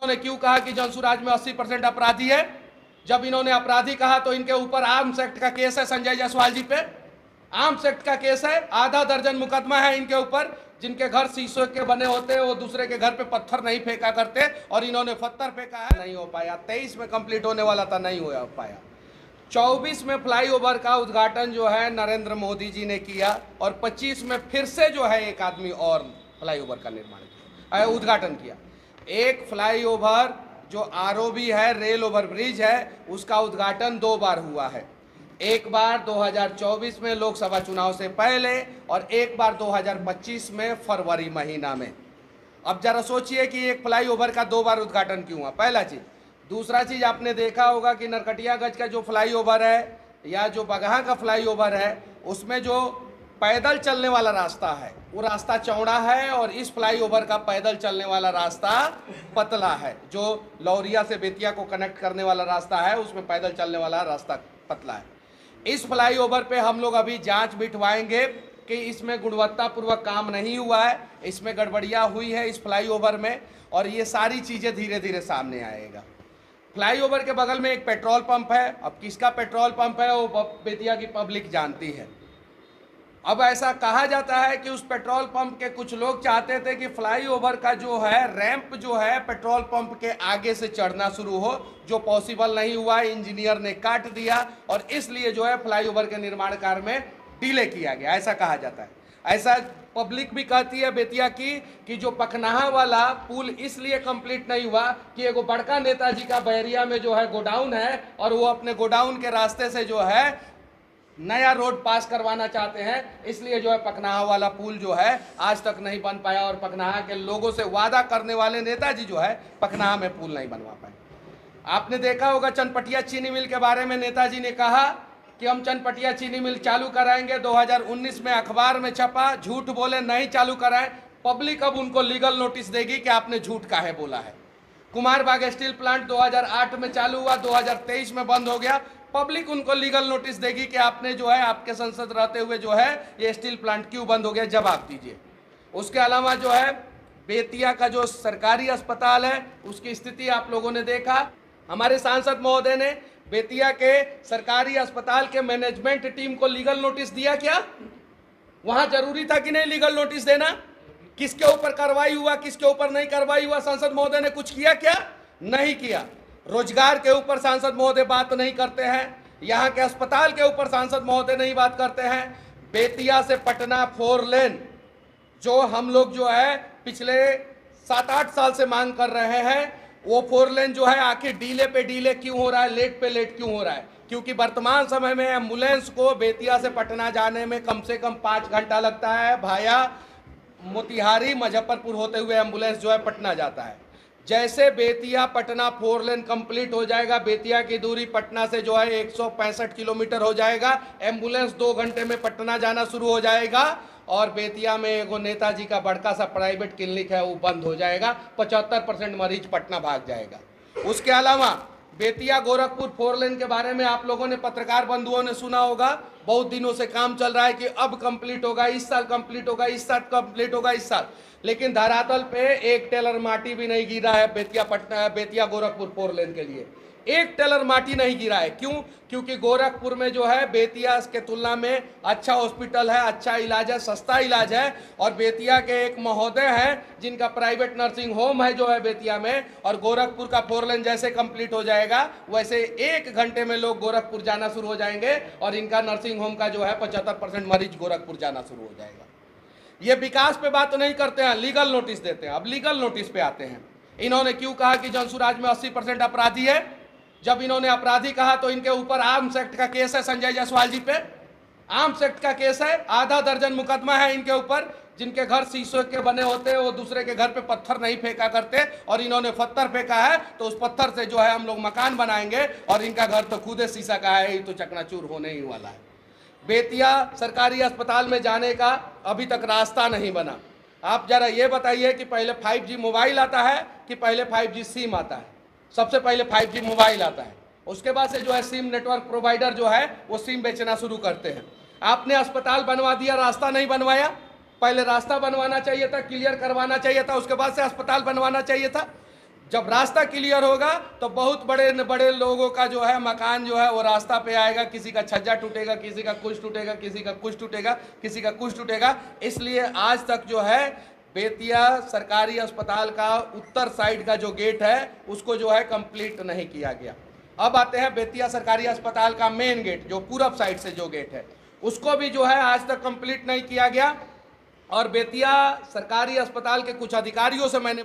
इन्होंने क्यों कहा कि जंसुराज में 80% अपराधी है? जब इन्होंने अपराधी कहा तो इनके ऊपर आर्म्स एक्ट का केस है संजय जायसवाल जी पे। आर्म्स एक्ट का केस है, आधा दर्जन मुकदमा है इनके ऊपर। जिनके घर शीशे के बने होते वो दूसरे के घर पे पत्थर नहीं फेंका करते, और इन्होंने पत्थर फेंका है। नहीं हो पाया। 23 में कंप्लीट होने वाला था, नहीं हो पाया। 24 में फ्लाईओवर का उद्घाटन जो है नरेंद्र मोदी जी ने किया, और 25 में फिर से जो है एक आदमी और फ्लाईओवर का निर्माण किया, उद्घाटन किया। एक फ्लाईओवर जो आरओबी है, रेल ओवर ब्रिज है, उसका उद्घाटन 2 बार हुआ है। एक बार 2024 में लोकसभा चुनाव से पहले, और एक बार 2025 में फरवरी महीना में। अब जरा सोचिए कि एक फ्लाईओवर का 2 बार उद्घाटन क्यों हुआ, पहला चीज। दूसरा चीज, आपने देखा होगा कि नरकटियागंज का जो फ्लाईओवर है या जो बगहा का फ्लाईओवर है, उसमें जो पैदल चलने वाला रास्ता है वो रास्ता चौड़ा है, और इस फ्लाईओवर का पैदल चलने वाला रास्ता पतला है। जो लौरिया से बेतिया को कनेक्ट करने वाला रास्ता है उसमें पैदल चलने वाला रास्ता पतला है। इस फ्लाईओवर पे हम लोग अभी जांच बिठवाएंगे कि इसमें गुणवत्तापूर्वक काम नहीं हुआ है, इसमें गड़बड़ियाँ हुई है इस फ्लाईओवर में, और ये सारी चीज़ें धीरे धीरे सामने आएगा। फ्लाईओवर के बगल में एक पेट्रोल पंप है। अब किसका पेट्रोल पंप है वो बेतिया की पब्लिक जानती है। अब ऐसा कहा जाता है कि उस पेट्रोल पंप के कुछ लोग चाहते थे कि फ्लाईओवर का जो है रैंप जो है पेट्रोल पंप के आगे से चढ़ना शुरू हो, जो पॉसिबल नहीं हुआ, इंजीनियर ने काट दिया, और इसलिए जो है फ्लाईओवर के निर्माण कार्य में डिले किया गया, ऐसा कहा जाता है। ऐसा पब्लिक भी कहती है बेतिया की कि जो पखनाहा वाला पुल इसलिए कंप्लीट नहीं हुआ कि एगो बड़का नेताजी का बैरिया में जो है गोडाउन है, और वो अपने गोडाउन के रास्ते से जो है नया रोड पास करवाना चाहते हैं, इसलिए जो है पखनाहा वाला पुल जो है आज तक नहीं बन पाया, और पखनाहा के लोगों से वादा करने वाले नेताजी जो है पखनाहा में पुल नहीं बनवा पाए। आपने देखा होगा चनपटिया चीनी मिल के बारे में नेताजी ने कहा कि हम चनपटिया चीनी मिल चालू कराएंगे। 2019 में अखबार में छपा, झूठ बोले, नहीं चालू कराएं। पब्लिक अब उनको लीगल नोटिस देगी कि आपने झूठ काहे बोला है। कुमारबाग स्टील प्लांट 2008 में चालू हुआ, 2023 में बंद हो गया। पब्लिक उनको लीगल नोटिस देगी कि आपने जो है आपके संसद रहते हुए जो है ये स्टील प्लांट क्यों बंद हो गया, जवाब दीजिए। उसके अलावा जो है बेतिया का जो सरकारी अस्पताल है उसकी स्थिति आप लोगों ने देखा। हमारे सांसद महोदय ने बेतिया के सरकारी अस्पताल के मैनेजमेंट टीम को लीगल नोटिस दिया क्या? वहां जरूरी था कि नहीं लीगल नोटिस देना? किसके ऊपर कार्रवाई हुआ, किसके ऊपर नहीं कार्रवाई हुआ? सांसद महोदय ने कुछ किया क्या? नहीं किया। रोजगार के ऊपर सांसद महोदय बात नहीं करते हैं, यहाँ के अस्पताल के ऊपर सांसद महोदय नहीं बात करते हैं। बेतिया से पटना 4 लेन जो हम लोग जो है पिछले 7-8 साल से मांग कर रहे हैं, वो 4 लेन जो है आखिर डीले पे डीले क्यों हो रहा है, लेट पे लेट क्यों हो रहा है? क्योंकि वर्तमान समय में एम्बुलेंस को बेतिया से पटना जाने में कम से कम 5 घंटा लगता है। भाया मोतिहारी मुजफ्फरपुर होते हुए एम्बुलेंस जो है पटना जाता है। जैसे बेतिया पटना 4 लेन कंप्लीट हो जाएगा, बेतिया की दूरी पटना से जो है 165 किलोमीटर हो जाएगा। एम्बुलेंस 2 घंटे में पटना जाना शुरू हो जाएगा, और बेतिया में एगो नेताजी का बड़का सा प्राइवेट क्लिनिक है वो बंद हो जाएगा। 75% मरीज पटना भाग जाएगा। उसके अलावा बेतिया गोरखपुर 4 लेन के बारे में आप लोगों ने, पत्रकार बंधुओं ने सुना होगा, बहुत दिनों से काम चल रहा है कि अब कंप्लीट होगा, इस साल कंप्लीट होगा, इस साल कंप्लीट होगा, इस साल। लेकिन धरातल पे एक टेलर माटी भी नहीं गिरा है बेतिया गोरखपुर 4 लेन के लिए। एक टेलर माटी नहीं गिरा है। क्यों? क्योंकि गोरखपुर में जो है बेतिया के तुलना में अच्छा हॉस्पिटल है, अच्छा इलाज है, सस्ता इलाज है। और बेतिया के एक महोदय हैं जिनका प्राइवेट नर्सिंग होम है जो है बेतिया में, और गोरखपुर का 4 लेन जैसे कंप्लीट हो जाएगा वैसे 1 घंटे में लोग गोरखपुर जाना शुरू हो जाएंगे, और इनका नर्सिंग होम का जो है 75% मरीज गोरखपुर जाना शुरू हो जाएगा। ये विकास पे बात नहीं करते हैं, लीगल नोटिस देते हैं। अब लीगल नोटिस पे आते हैं। इन्होंने क्यों कहा कि जंसुराज में 80% अपराधी है? जब इन्होंने अपराधी कहा तो इनके ऊपर आर्म्स एक्ट का केस है संजय जायसवाल जी पे। आर्म्स एक्ट का केस है, आधा दर्जन मुकदमा है इनके ऊपर। जिनके घर शीशे के बने होते वो दूसरे के घर पे पत्थर नहीं फेंका करते, और इन्होंने पत्थर फेंका है तो उस पत्थर से जो है हम लोग मकान बनाएंगे, और इनका घर तो खुद शीशा का है, ये तो चकनाचूर होने ही वाला है। बेतिया सरकारी अस्पताल में जाने का अभी तक रास्ता नहीं बना। आप जरा ये बताइए कि पहले 5G मोबाइल आता है कि पहले 5G सिम आता है? सबसे पहले 5G मोबाइल आता है, उसके बाद से जो है सिम नेटवर्क प्रोवाइडर जो है वो सिम बेचना शुरू करते हैं। आपने अस्पताल बनवा दिया, रास्ता नहीं बनवाया। पहले रास्ता बनवाना चाहिए था, क्लियर करवाना चाहिए था, उसके बाद से अस्पताल बनवाना चाहिए था। जब रास्ता क्लियर होगा तो बहुत बड़े बड़े लोगों का जो है मकान जो है वो रास्ता पे आएगा, किसी का छज्जा टूटेगा, किसी का कुछ टूटेगा, किसी का कुछ टूटेगा, किसी का कुछ टूटेगा। इसलिए आज तक जो है बेतिया सरकारी अस्पताल का उत्तर साइड का जो गेट है उसको जो है कंप्लीट नहीं किया गया। अब आते हैं बेतिया सरकारी अस्पताल का मेन गेट, जो पूरब साइड से जो गेट है उसको भी जो है आज तक कंप्लीट नहीं किया गया। और बेतिया सरकारी अस्पताल के कुछ अधिकारियों से मैंने